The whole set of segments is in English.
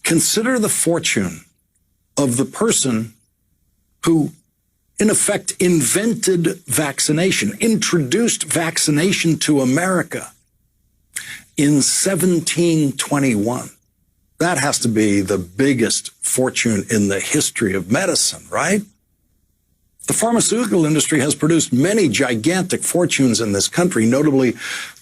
Consider the fortune of the person who, in effect, invented vaccination, introduced vaccination to America in 1721. That has to be the biggest fortune in the history of medicine, right? The pharmaceutical industry has produced many gigantic fortunes in this country, notably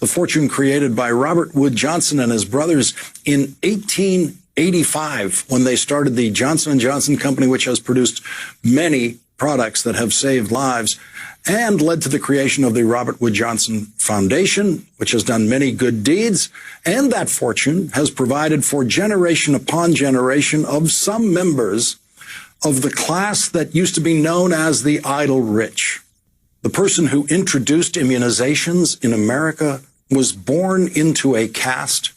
the fortune created by Robert Wood Johnson and his brothers in 1885 when they started the Johnson & Johnson Company, which has produced many products that have saved lives and led to the creation of the Robert Wood Johnson Foundation, which has done many good deeds. And that fortune has provided for generation upon generation of some members of the class that used to be known as the idle rich. The person who introduced immunizations in America was born into a caste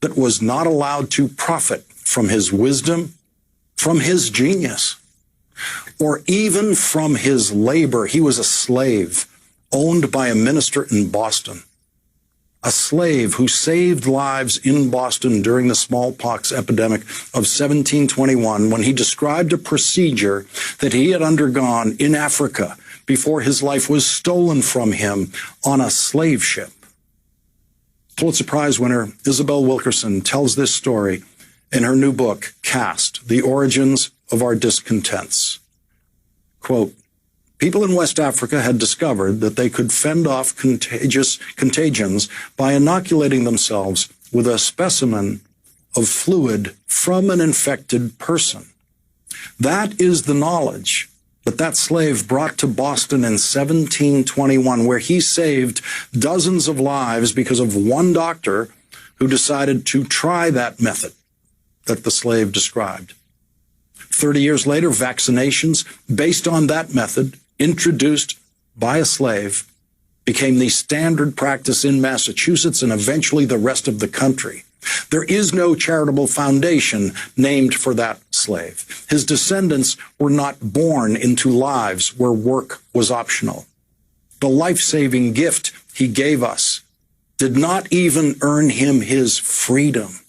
that was not allowed to profit from his wisdom, from his genius, or even from his labor. He was a slave owned by a minister in Boston, a slave who saved lives in Boston during the smallpox epidemic of 1721 when he described a procedure that he had undergone in Africa before his life was stolen from him on a slave ship. Pulitzer Prize winner Isabel Wilkerson tells this story in her new book, Caste: The Origins of Our Discontents. Quote, people in West Africa had discovered that they could fend off contagions by inoculating themselves with a specimen of fluid from an infected person. That is the knowledge that slave brought to Boston in 1721, where he saved dozens of lives because of one doctor who decided to try that method that the slave described. 30 years later, vaccinations based on that method, introduced by a slave, became the standard practice in Massachusetts and eventually the rest of the country. There is no charitable foundation named for that slave. His descendants were not born into lives where work was optional. The life-saving gift he gave us did not even earn him his freedom.